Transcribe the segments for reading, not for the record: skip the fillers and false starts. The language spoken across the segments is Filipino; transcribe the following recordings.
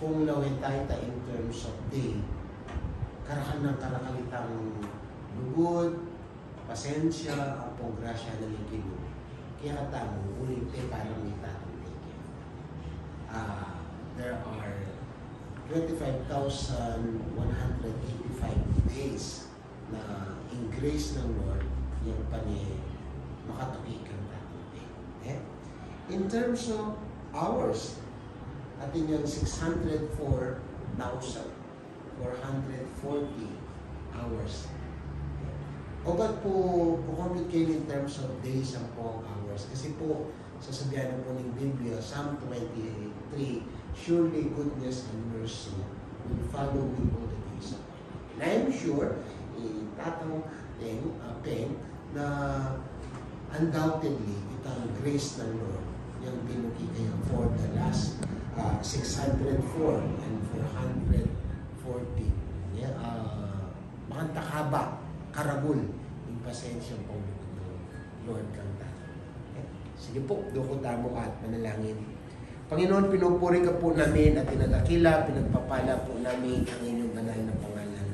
kung nawintay in terms of day, karakan ng karakalitang lugod, pasensya, ang ponggrasya na ligino. Kaya katamo, ulit parang may tatang there are 25,185 days na in grace ng Lord, yung makatukikan natin. Okay? In terms of hours, atin yung 604,440 hours. O ba't po compute kayo in terms of days ang po hours? Kasi po, sasabihan na po ng Biblia, Psalm 23, surely goodness and mercy will follow me all the days of my life. And I am sure, pen na undoubtedly, itang grace ng Lord, yung binuki kayo for the last 604 and 440. Yeah, makantakaba, karagul, yung pasensya po ng Lord kang tayo. Okay? Sige po, doon ko tamo at manalangin. Panginoon, pinupuri ka po namin at tinadakila, pinagpapala po namin ang inyong banal na pangalan.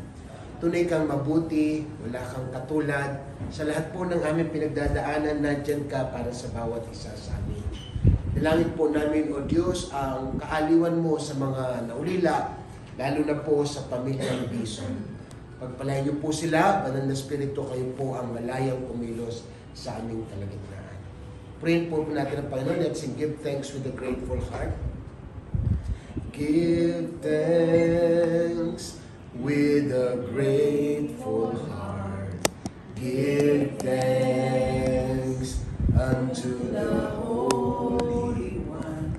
Tunay kang mabuti, wala kang katulad. Sa lahat po ng aming pinagdadaanan, nandyan ka para sa bawat isa sa amin. Dalangin po namin, O Diyos, ang kaaliwan mo sa mga naulila, lalo na po sa pamilyang Bison. Pagpalain niyo po sila, Banal na Espiritu, kayo po ang malayang kumilos sa aming kalagitnaan. Pray po natin ang Panginoon. Let's give thanks with a grateful heart. Give thanks with a grateful heart. Give thanks unto the Holy One.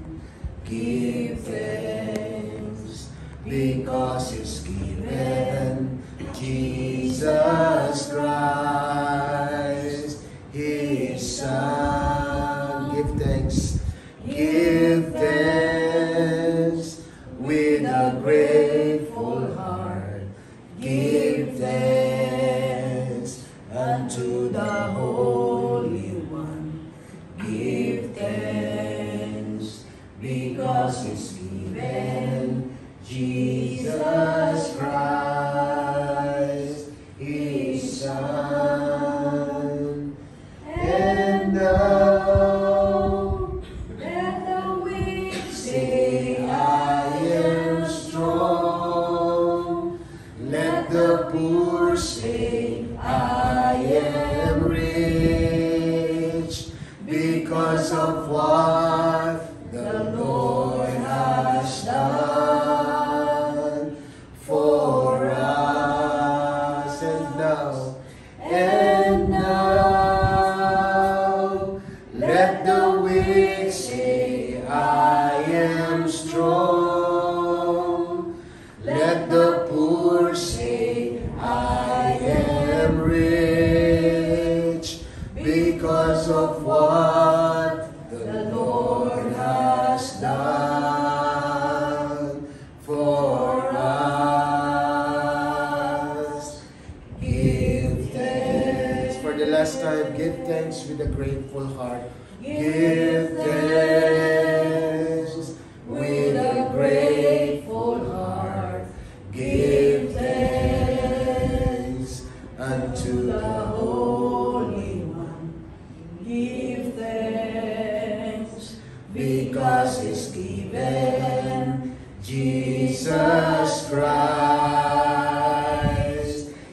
Give thanks because it's given Jesus Christ, His Son. Give thanks. Give thanks with a grateful heart. Give thanks unto the Holy One. Give thanks because it's given Jesus Christ, His Son. And now let the weak say, I am strong. Let the poor say, I am rich, because of what the Lord has done for us. And now, let the weak say, I am strong. Let the poor say, I am rich, because of what the Lord has done for us. Give thanks. For the last time, give thanks with a grateful heart. Give thanks with a grateful heart. Give thanks unto the Holy One. Give thanks because it's given Jesus Christ,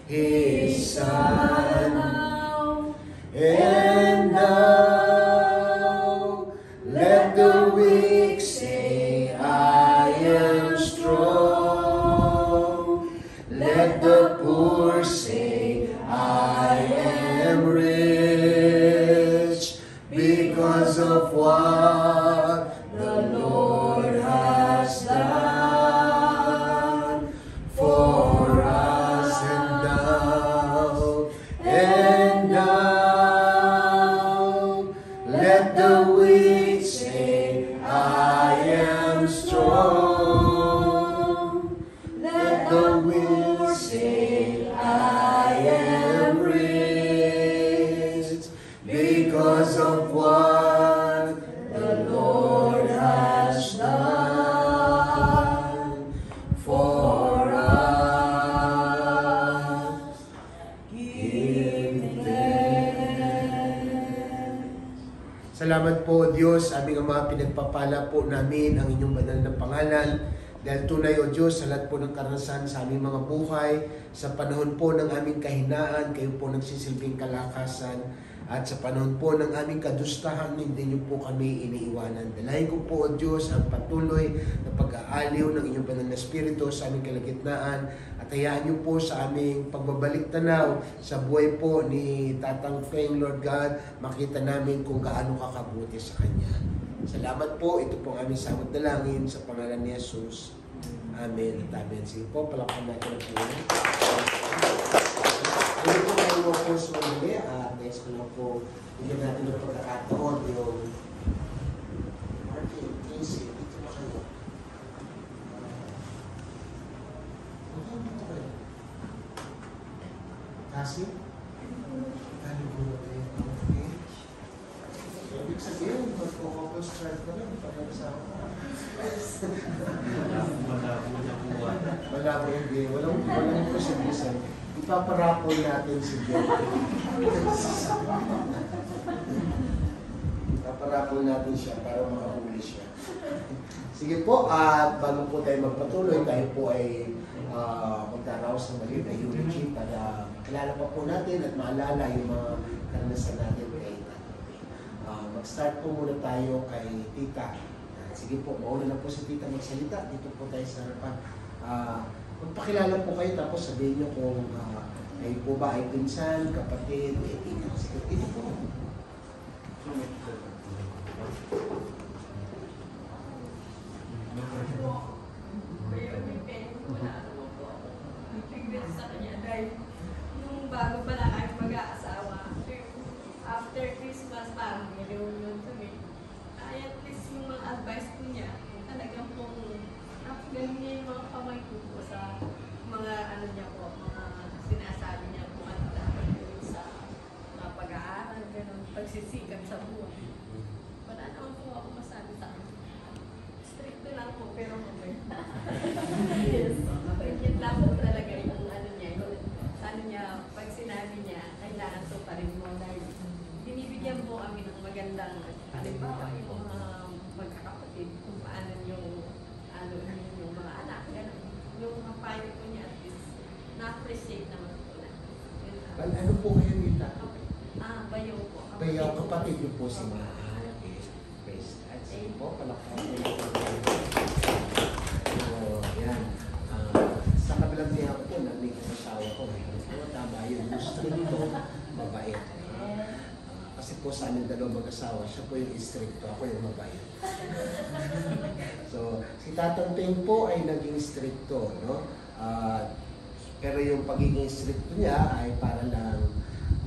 His Son. And now, let the weak say, I am strong. Let the poor say, I am rich, because of what the Lord has done for us. And now, let the weak say, I am strong. Let the weak say, I am rich, because of what the Lord has done salamat po, Diyos, aming Ama, pinagpapala po namin ang inyong banal na pangalan. Dahil tunay, O Diyos, sa lahat po ng karanasan sa aming mga buhay, sa panahon po ng aming kahinaan, kayo po nagsisilbing kalakasan. At sa panahon po ng aming kadustahan, hindi niyo po kami iniiwanan. Dalahin ko po, O Diyos, ang patuloy na pag-aaliw ng inyong banal na Espiritu sa aming kalagitnaan. At hayaan niyo po sa aming pagbabalik tanaw sa buhay po ni Tatang Peng, Lord God, makita namin kung gaano kakabuti sa Kanya. Salamat po. Ito po ang aming samot dalangin sa pangalan ni Jesus. Amen at amen. Sige po, palakpan natin ang Panginoon. Hindi po kayo po sumuli. Guys ko lang po, bigyan natin ng pagkakataon yung Martin, Casey, dito na kayo. Dito kayo. Casey? Dali po natin. Okay. Ibig sabihin, mag-focus chart ka lang, pag-agsama ka. Malabo hindi. Walang posibilisan. Ipaparapol natin si Diyo. Ipaparapol natin siya para makahuli siya. Sige po, at bago po tayo magpatuloy, tayo po ay magdaraos ng maliit na eulogy para kilala pa po natin at maalala yung mga karanasan natin kay mag-start po muna tayo kay Tita. Sige po, mauna na po si Tita magsalita. Dito po tayo sa harapan. Magpakilala po kayo tapos sabihin nyo kung kayo po ba ay pinsan, kapatid, Tita. Sige, dito po. Sa kanya dahil nung bago pa lang ay mag-aasawa, after Christmas parang may reunion kami. Ay at least yung mga advice ko niya, talagang pong ganun niya yung mga kamay ko po sa mga ano niya po, mga sinasabi niya po ano dapat yun sa mga pag-aaral, ganun, pagsisikap sa buhay. Wala naman po ako masabi sa akin. Stricto lang po, pero mabait. Yes. Yun lang po talaga yung ano niya, pag sinabi niya, kailangan to pa rin mo dahil binibigyan po kami ng magandang, halimbawa yung mga magkakapatid, kung paano yung mga anak, gano'n. Yung mga payo po niya, at least, na-appreciate naman po na. Ano po kayo, Tita? Bayaw po. Bayaw, kapatid niyo po si Mga. Praise God. Sige po, palakpan po natin. Yan. Sa kabilang niya po, narinig ang asawa ko. Tama yun. Gusto nito, mabait. Kasi po sa aming dalawang mag-asawa, siya po yung stricto, ako yung mabait. So, si Tatang Peng po ay naging stricto, no? Pero yung pagiging stricto niya ay para lang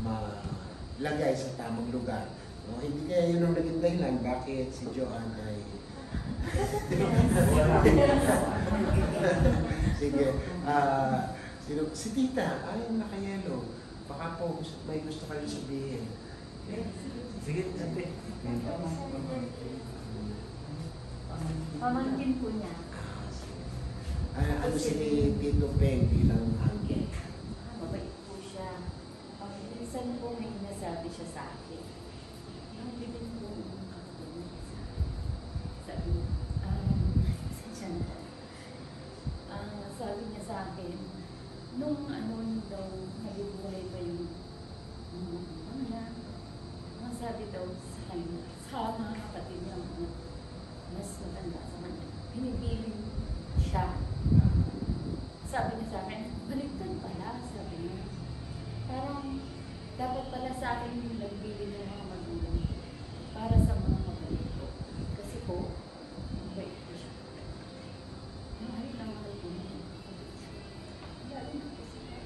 malagay sa tamang lugar. No? Hindi kaya yun ang naging dahilan bakit si Joanne ay sige. Si Tita, ay nakayelo. Baka po may gusto kayo sabihin. Sige, sabi. Pamangkin po niya. Ano si Tito Peng bilang angel? Mabait po siya. Minsan po may inasabi siya sa akin. Ang bibig po ng kapatid niya. Sabi niya, sabi niya sa akin, nung daw, nabubuhay pa yung mga sabi daw sa kanya, sa mga kapatid niya, mas maganda sa kanya. Pinipiling siya. Sabi niya sa akin, baligtad pala, sabi niya. Parang, dapat pala sa akin yung nagbili ng mga magulang para sa mga mabait ko. Kasi po, mabait ko siya. Mahal lang ako po niya. Lalo na po sila.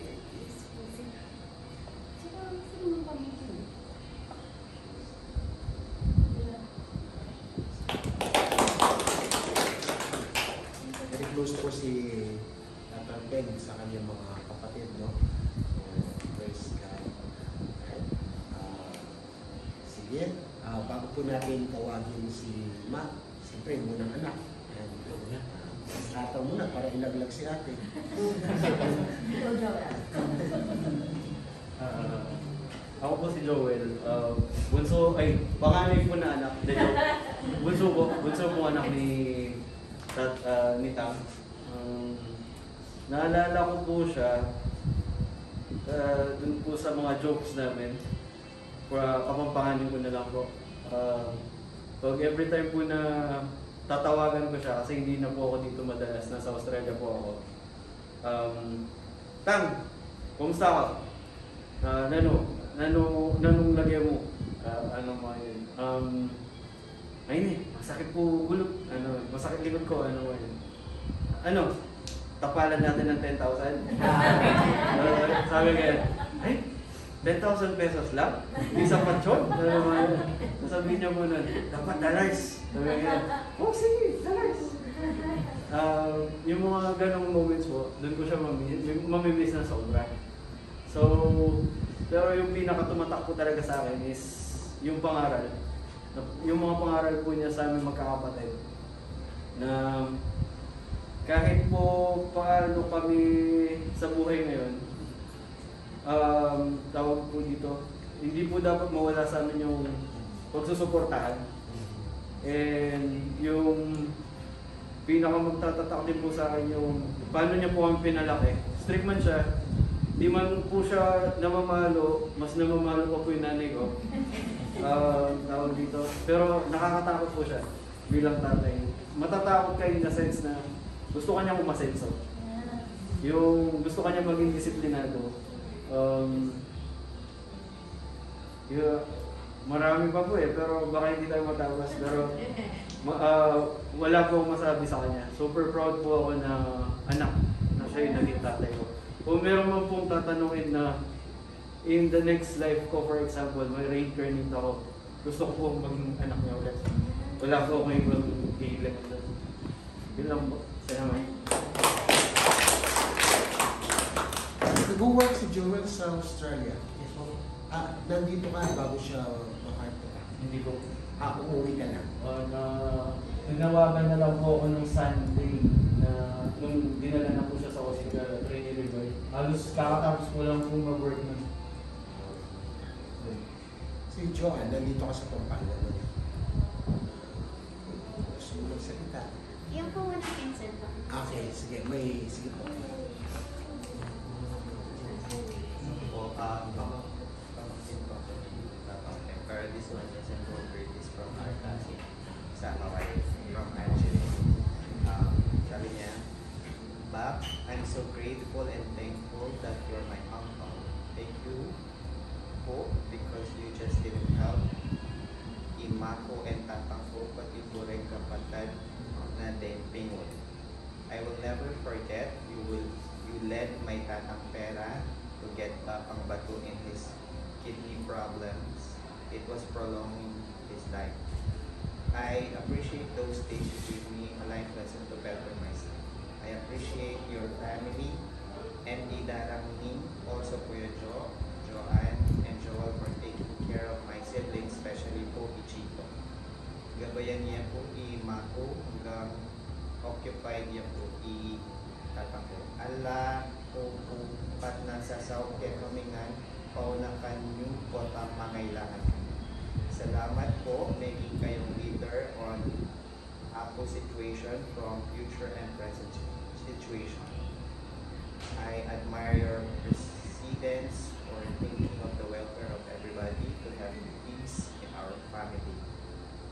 Yes po sila. Tsaka, sino mga pamilya? Very close po si Tatang Peng sa kanyang mga kapatid, no? So, praise God. Sige, bago po natin tawagin si Ma, siyempre, munang anak. Kataw muna para ilaglag si ate. Ako po si Joel. Bunso, ay, panganay po na anak. Hindi, joke. Bunso po anak ni Tam. Naalala ko po siya dun po sa mga jokes namin. Kapampanganin ko na lang po. Pag every time po na tatawagan ko siya, kasi hindi na po ako dito madalas, nasa Australia po ako. Tam, kumusta ka? Nanong lagyan mo? Ano mga yun? Ayun eh, masakit po gulog. Masakit likod ko. Ano mga yun? Tapalan natin ng 10,000. Sabi kaya, ay, 10,000 pesos lang? Hindi sa patsyon? Sabi niya mo nun, dapat dollars. Sabi niya, oh sige, dollars. Yung mga ganong moments po, doon ko siya mamimiss na sobra. So, pero yung pinakatumatak po talaga sa akin is yung pangaral. Yung mga pangaral po niya sa aming magkakapatid. Na kahit po paano kami sa buhay ngayon, tawag po dito, hindi po dapat mawala sa amin yung pagsusuportahan. And yung pinakamagtatatak din po sa akin yung paano niya po kami pinalaki. Strict man siya, di man po siya namamalo, mas namamalo pa po yung nanay ko. Tawag dito. Pero nakakatakot po siya bilang tatay. Matatakot kayo in a sense na gusto kanya umasenso. Yung gusto kanya maging disiplinado. Marami pa po pero baka hindi tayo matapos. Pero wala po akong masabi sa kanya. Super proud po ako na anak na siya yung naging tatay ko. Kung meron man pong tatanungin na in the next life ko, for example, may reincarnate ako, gusto ko po maging anak niya ulit. Wala po akong ibang hihiling. Yun lang po. Salamat. Nag-work si Joel sa Australia. Yes po. Nandito ka bago siya makarto ka? Hindi ko. Umuwi ka lang. Nanawagan na lang po ako nung Sunday na nung dinala na po siya sa hospital, Rainy River. Halos kakatapos ko lang po mag-work nun. Si Joel, nandito ka sa Pampanga. Gusto mo magsalita? Yung po muna Vincent lang. Okay, sige. Sige po. Pero this one is incorporated from our cousin sa Hawaii, from Angelo. Sabi niya, Bob, I'm so grateful and thankful that you're my uncle. Thank you po because you just didn't help Imako and Tatang ko, pati po rin kapatid na Pingon. I will never forget you led my Tatang Pera to get back ang bato in his kidney problems. It was prolonging his life. I appreciate those days you gave me a life lesson to better myself. I appreciate your family and Idarangning, also Kuya Joanne, and Joel for taking care of my siblings, especially po Ichito. Gabayan niya po Mako hanggang occupied niya po Tatang ko. Allah po po pat nasasaw kaya kamingan paunakan niyo po ang mangailangan. Salamat po, making kayong leader on Apo situation from future and present situation. I admire your precedence for thinking of the welfare of everybody to have peace in our family.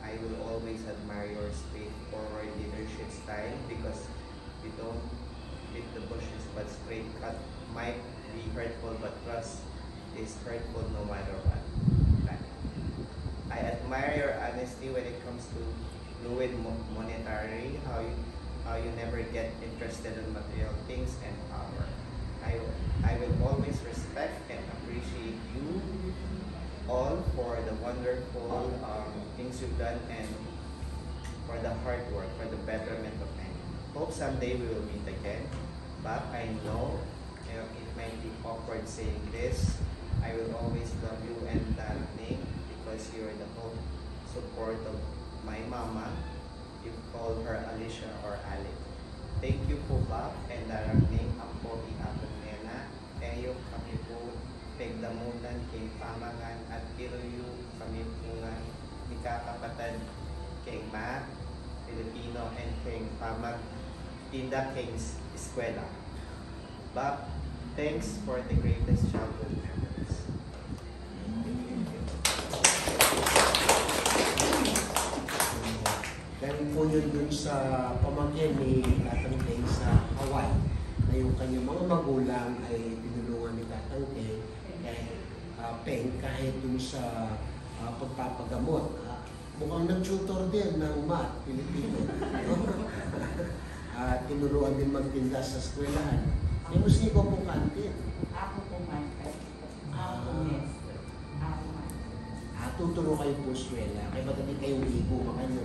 I will always admire your straightforward leadership style because we don't beat the bushes but straight cut might be hurtful but trust is hurtful no matter what. I admire your honesty when it comes to fluid monetary, how you never get interested in material things and power. I will always respect and appreciate you all for the wonderful things you've done and for the hard work, for the betterment of many. Hope someday we will meet again. But I know it might be awkward saying this. I will always love you and that name because you're the whole support of my mama. You call her Alicia or Ali. Thank you po Bob and darang name ang po iapon nena. Kayo kami po pagdamutan kay pamangan at tiruyo kami pungan ikakapatad kay Ma Filipino and kay pamag tinda king's eskwela. Bob, thanks for the greatest childhood memories. Galing po yun dun sa pamangkin ni Tatang Teng sa Hawaii na yung kanyang mga magulang ay tinulungan ni Tatang Teng Peng kahit dun sa pagpapagamot. Mukhang nag-tutor din ng math, Pilipino. Tinuruan din magtinda sa eskwelahan. May musiko po kantin. Ako po man. Ako master. Ako man. Tuturo kayo po eskwela. Kaya ba't hindi kayong ligo? Makanyo.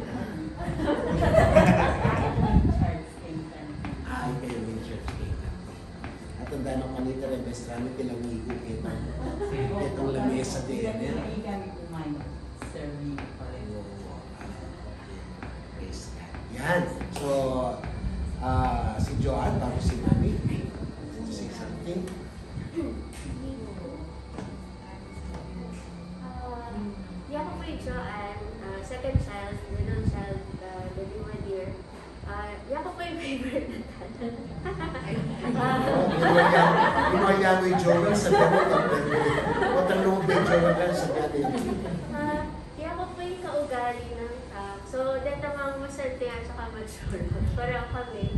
Charles Clinton. Ay, kayo rin church kayo. At ang dano kanita rin, best rami tilang ligo kayo. Itong lamesa din. Ikan kumain. Serving pa rin. Praise God. Yan. So, si Joanne, tapos si Mami. Say something. Di ako po yung Joanne, second child, middle child, baby 1 year. Di ako po yung favorite na tanan. Yung yung Joanne sa ganun. O tanong ba yung Joanne sa ganun? Di ako po yung kaugali ng so, dito mga masante at saka mature. Parang kami,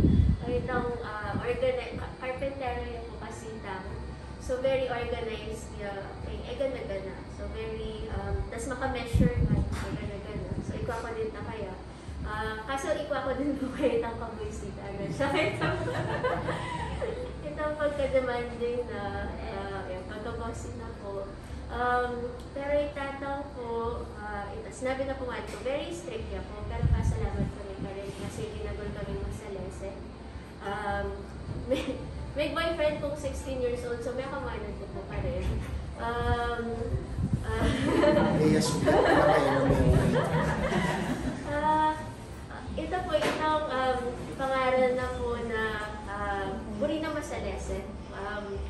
itong carpentero yung po kasi tao. So, very organized, gana-gana. So, very, tas maka-measure man, gana-gana. So, ikaw ako din na kaya. Kaso, ikaw ako din po kayo itang kabuisita na siya. Itong pagka-demanding na, pagkabosin na po. Pero itataw po, sinabi na po nga ito, very strict niya po, pero pasalamat kami pa rin kasi ginagol kami masalese. May boyfriend kong 16 years old, so may kamanan ko po pa rin. Yes, Ito po, itong pangaral na po na Burina Masalese.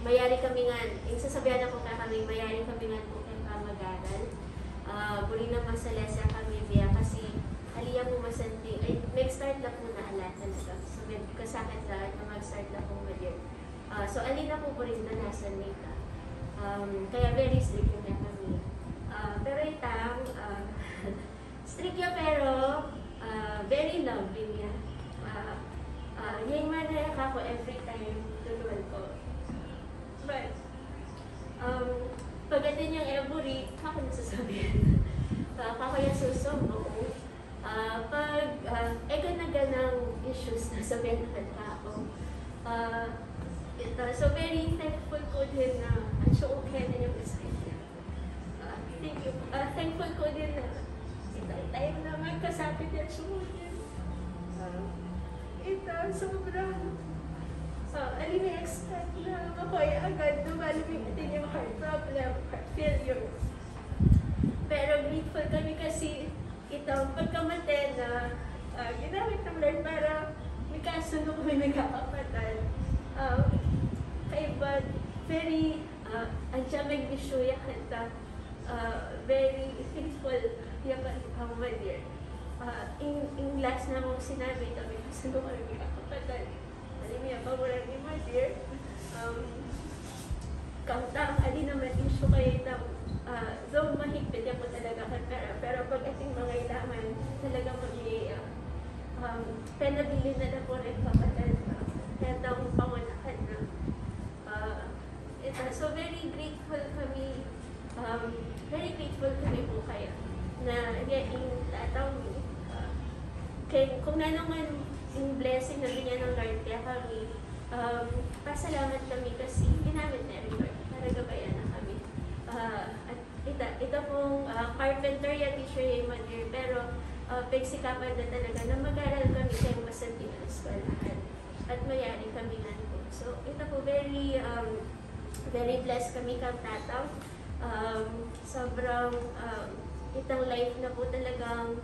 Mayari kami nga, yung sasabihan ako ka kami, mayari kami nga po kay pamagaran. Burina Masalese kami biya kasi aliya po masanting, ay mag-start na po na ala talaga. So, kasakit lahat na mag-start na po mag-year. So, alina po rin na nasa Nika. Kaya very strict yung kami. Pero itang, strict yung pero very loving niya. Yung manayak ako every time tulungan ko. But, pagdating niyang every, ako nasasabihin. Ako yung susumbong. Pag gana-ganang issues na sabihin na ako. So very thankful ko din na ang show okay na yung isa niya. Thank you. Thankful ko din na time na magkasapit yung show niya. Ito, sobrang alin na-expect na makoy agad na malumitin yung heart problem, heart failure. Pero grateful kami kasi itong pagkamate na ginamit ng Lord para may kasunod kami nagkakapatan. But very, andiyan may issue yung kanta, very faithful yung dear. In last na mong sinabi, kami kasunod kami nagkakapatan. Alam niya, pamulan ni my dear. Kautang, ali naman issue kayo itang though mahigpit yan po talaga pero pag ating mga ilaman talaga penabili na po rin kapatid kaya daw pangunahan na so very grateful kami po kaya na yung tataw kung naman yung blessing na binyan ng Lord kaya kami pasalamat kami kasi ginamit na rin Lord para gabayan na kami at ito pong carpenter yan teacher yung mother pero pagsikapan na talaga na mag-aral kami kayong masanting na eskwelahan at mayari kami nga po. So ito po very blessed kami kang tataw. Sobrang itong life na po talagang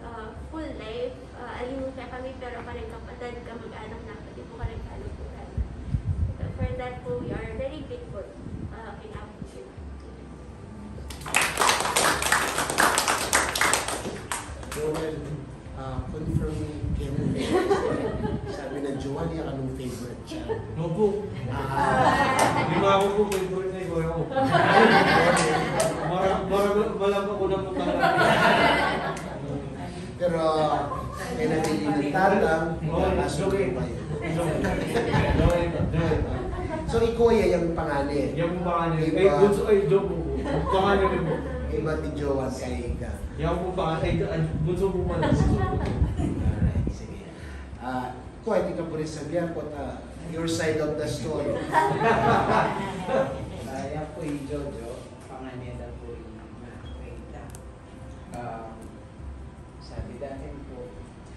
full life. Alimun ka kami pero parang kapatid ka mag-anak na pati po ka rin kalupuran. For that po we are very grateful. Kinapos yun. mukha niya kanong favorite siya. No po. Hindi mo ako po favorite na ikaw ako. Malam ako na punta ka. Pero, kaya nabili ng tatang, Okay. pa yun. Joy. So, ikuya yung pangalan. Yung pangalan. Iba. Ay, bunso, ay, joke po. Pangalan rin po. Iba ti Jowan kay Ika. Yung po pangalan. Ay, bunso po pala. Bunso po. Alright, sige. Ko, hindi ka po rin sabihan ko your side of the story. Kaya po yung Jojo, panganeda po yung Rita. Sabi dati po,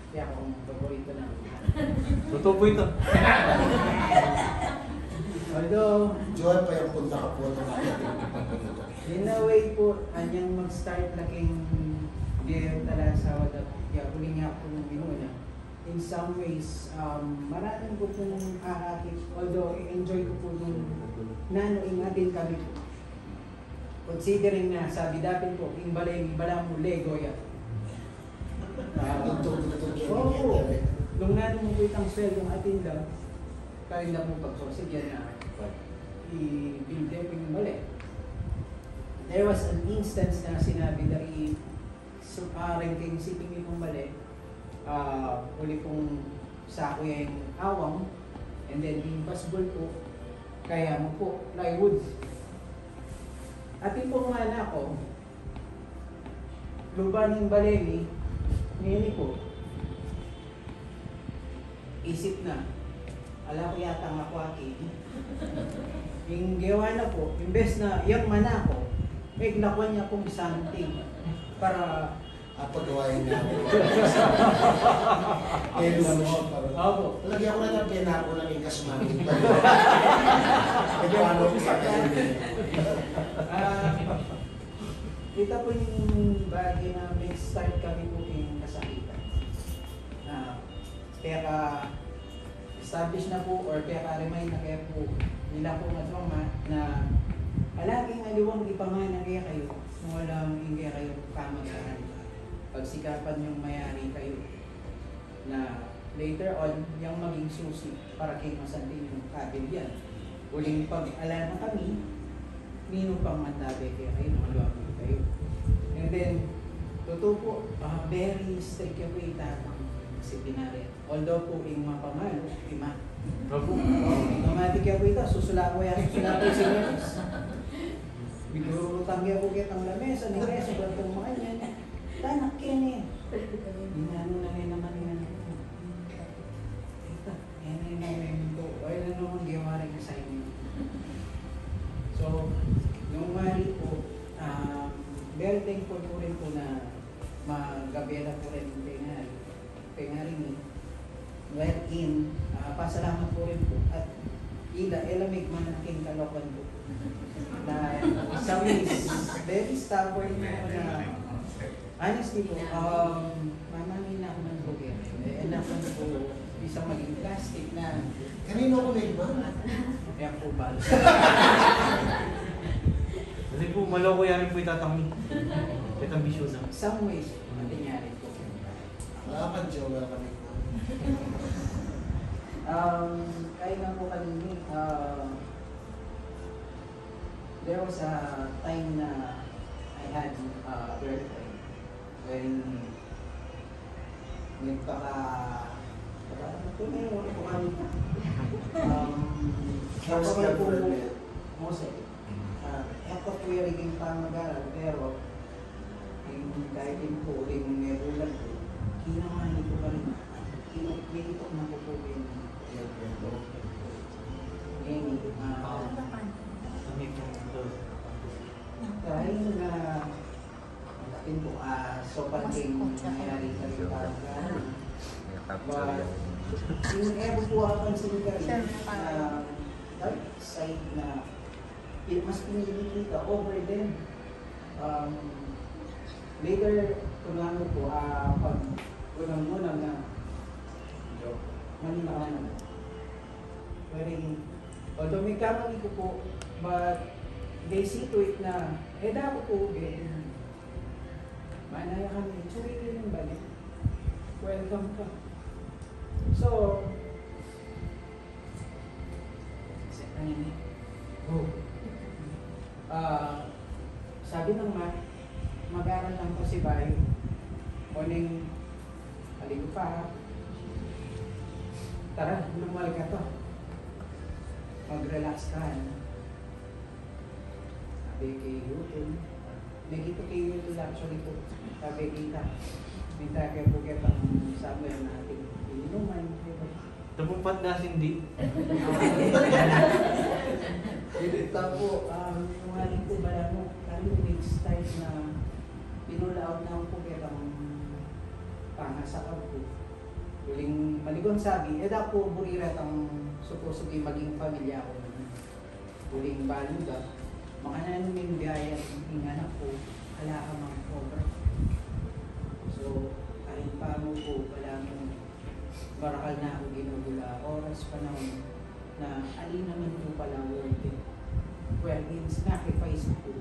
kaya akong paborito ng Totoo po ito. although, Jowan pa yung punta ka po. in a way po, anyang mag-start laking diyan tala sa wala. Kaya huli nga po yung binuna. In some ways, maraming po po nung kakakit. Although, enjoy ko po nung nanoing din kami po. Considering na sabi dati po, yung bala mo Lego yan. Oo. Nung nano mo po itang sweldo ng atinda, kaya na mo pagsosigyan na i-build yung mali. There was an instance na sinabi na ranking sitting yung mali, uli pong sako yung awang, and then yung possible po, kaya mo po, plywood. At yung pong mana ko, luban yung balemi, ngayon po, isip na, ala ko yata nga ko akin. Yung gawa na po, imbes na yung mana ko, may nakuha niya pong something para Pagawain niya. Kaya mo parang. Opo. Lagyan ko na ng pena ko ng ikas mami. Ito ano ko sa Kita po yung bagay na may start kami po yung kasakitan. Kaya ka establish na po or kaya ka remind na kaya po nila po matama na alaging aliwang ipamana kaya kayo kung walang hindi kayo kamagahan. Pagsikapan yung mayari kayo na later on yung maging susi para kayo masantin yung kabil yan. Uling pag-ala na kami, nino pang mandabe kaya kayo, maluwag kayo. And then, totoo po, very strict yung itatang disciplinary. Although po yung mga pamalo, ima. Automatic yung ita, susula ko yan, susula ko sa memes. Bigurutang yan po kitang lamesa, nilesa, batong mga yan. Tanak yan eh. Inano na rin naman yan. Ito, yan na yung namin ko. Ay, na naman gawa rin assignment. So, nung mali po, very thankful po rin po na magabela po rin yung pengaring wherein pasalamat po rin po at ilamig man ang king kalokan po na sa ways very stubborn po na honestly po mamangin na ako ng bugay enough po isang maging plastic na Kanino ko na iba? kaya po ba Kasi po, maloko yan po itatangin. Itang bisyo na. some ways matinyari po Wala ka, Joe. Wala kami ko. kaya nga po kanini there was a time na I had a girlfriend when First girlfriend. Mose. Ako po yung riging pamagaral, pero kahit din po, yung nebulan ko, kinamani ko pa rin. Kinitok na ko po yung dahil na natin po, so pagking nangyari sa pamagaral. Yung ever po ako sa lugar na dark side na mas pinili kita over them. Later, kung ano po, pag unang-unang na Manila ka naman. Although may kamali ko po, but they see to it na, dapat po, manaya kami, tsuri ka ng balik. Welcome ka. So, Oh. Sabi ng mag-aaral lang po si Bayo. Kuning, aligo pa. Tara, lumal ka to. Mag-relax ka. Sabi kay Hilton. Nagito kay Hilton actually po. Sabi kita. Minta kayo po kayo pang somewhere natin. Inuman. Napumpat na hindi. Dito po, yung aling po bala mo, kami next time na pinulaot na po kayo pang pangasakaw po. Huling maligon sabi, da po burirat ang suposugi maging pamilya ko. Huling baluga, makanan yung biyaya ng anak ko, ala ka mga over. So, kahit paano po, wala mo, barakal na ako ginugula, oras panahon na alin naman po pala worth it. Well, in sacrifice po,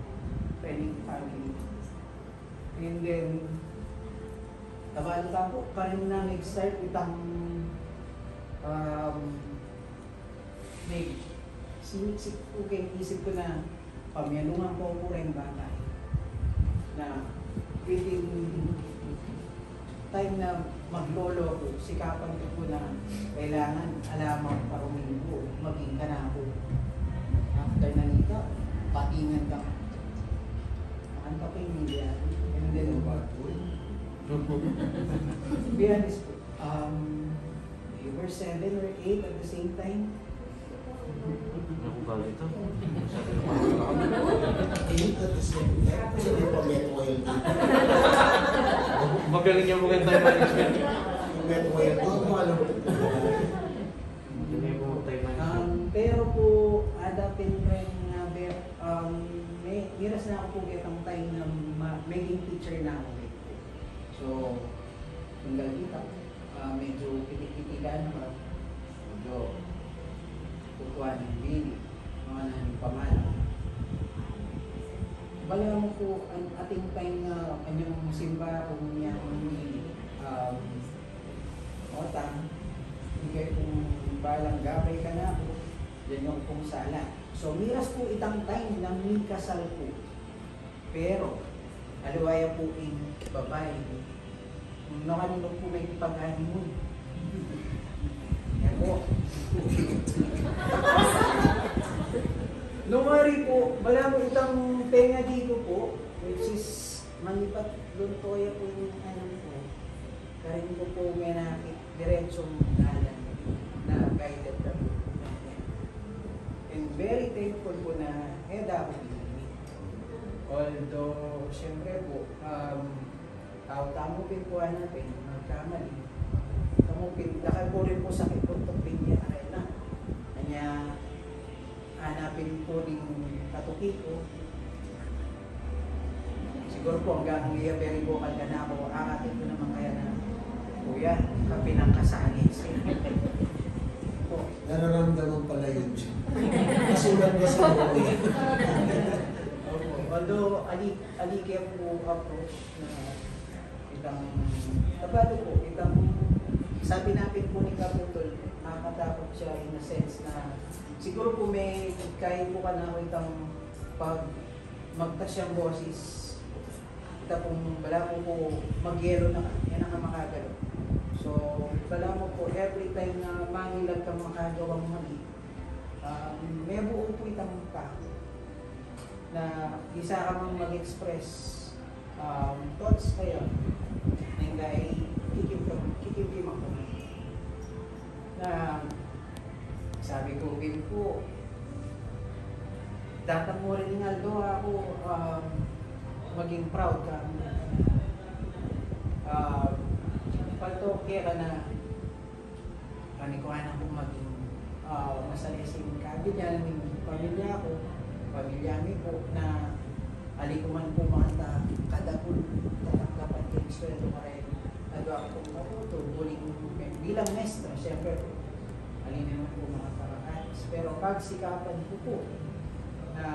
training family. And then, kabalo ka po, parin na nag-start itang sinisip ko kayo, isip ko na pamilungan ko po rin bata na within time na maglolo ko, sikapan ko po na kailangan alamang parumin ko, maging ka na ako. After na nito, patingan ka. Ang kapay media. And then, be honest po, you were 7 or 8 at the same time. Ako galito. Magaling niya mga time management. Pero po, adapin rin na miras na ako po kitang time na maging teacher na ako. So, tunggal kita, medyo kitik-kitikan naman. Medyo kukuha ng bili, mga naning pamana. Bala mo po ang ating time na kanyang simba kung niya ni Otang, hindi kung balang gabay ka na po, yan yung pong sala. So, miras po itang time na may kasal po. Pero, aliwaya po in babae. Kung nakanunod po may pag-ani mo. Yan po. Lumari po, wala mo itang tenga dito po, which is manipat luntoya po yung ano po. Karin ko po may nakit, diretsong dalan na guided na po. And very thankful po na EDA po pinili. Although, siyempre po, tamo-tamupin po natin, magkamali. Tamupin, lakal po rin po sakit po itong pinya arena. Kanya, hanapin po din katuki ko. Siguro po hanggang iya very vocal ka na ako, akatin ko naman kaya na, kuya, kapi ng kasangis. Nararamdaman pala yun siya. Kasulat ba sa mga Although, alikya po approach na itang, kapado po, itang, sabi natin po ni Kaputol, nakakatakot siya in a sense na, siguro po may, kaya po ka na itang, pag magtas siyang boses, ita pong, wala po po, mag-yelo na, yan ang makagalo. So, wala mo po, every time na mangilag kang makagawang mali, may buo po itang tako na isa ka mong mag-express thoughts kaya na kikim ako na sabi ko din po dapat mo rin Aldo ako maging proud ka palto kaya ka na kanikuhan ako maging masalisin kabigyan ng pamilya ko pamilya mi po na alikuman po mga kadapul tatanggapan kayo sweldo mo rin adwa ko pong matuto buling bilang mestra syempre po alin naman po mga karakanis pero pagsikapan ko po na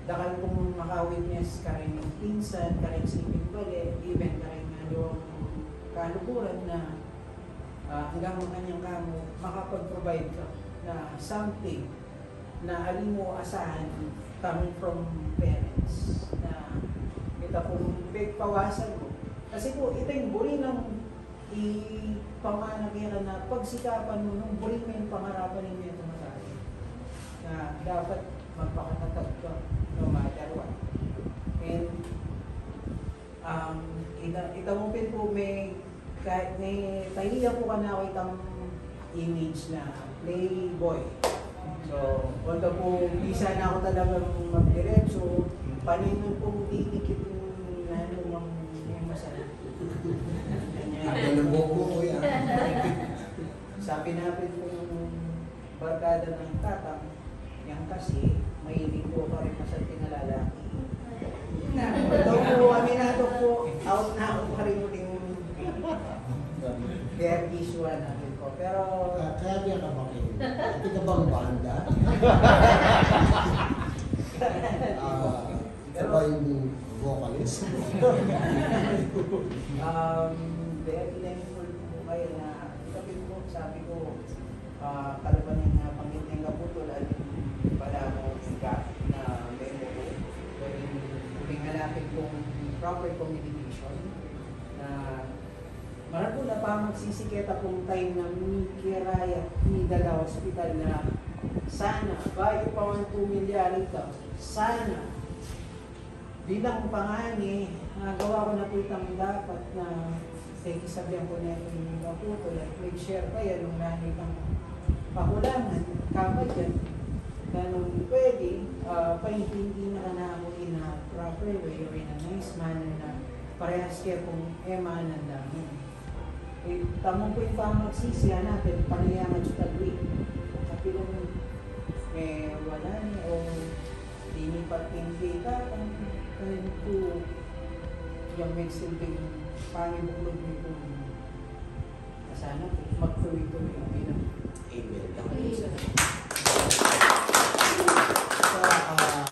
dakal kong makawitness ka rin ng pinsan ka rin sipin bali even ka rin yung kalukuran na hanggang ang kanyang kamo makapag-provide ka na something na alin mo asahan coming from parents na kita kung pawasan mo. Kasi po, ito yung buri ng ipamanagyan na pagsikapan mo nung buri mo yung pangarapan ninyo ito matali. Na dapat magpakatatag ka no matter what. And itamupin po kahit may tahiya po ka na ako itang image na playboy. So, although po, isa na ako talagang magdiretso, paninong po didikit yung yung masarap. Ako ng buko ko yan. Sabi natin po yung barkada ng tatang, yan kasi, mahilig po pa rin masalti na lalaki. Although po, aminado po, out na ako pa rin uling their issue natin po. Pero, Kaya niya ka ba kayo? Ito ka bang banda? Ito ba yung vocalist? very thankful po kayo na kapit po, sabi ko, kalaban ng pangit ng kaputol at pala mo na memo ko. Huling halapin pong proper communication na marami po na pa magsisiketa pong time na Kiraya ni Dala Hospital na sana, bayo pa 1 2 milyar ito, sana bilang pangani, gawa ko na po itang dapat na sabihan ko na yung kaputol at may share pa yan nung nanay kang pakulangan, kapag yan, ganun pwede, paintindi na na ako in a proper way or in a nice manner na parehas kaya kung emanan namin. Tamang po yung pamagsisiya natin, panayangan sa tagwi. Sabi ko, wala niya o dinipat hindi ka, kahit po yung may silbing pangibuklod niyo po. Sana po, magtuloy-tuloy ang bilang. Amen. Amen.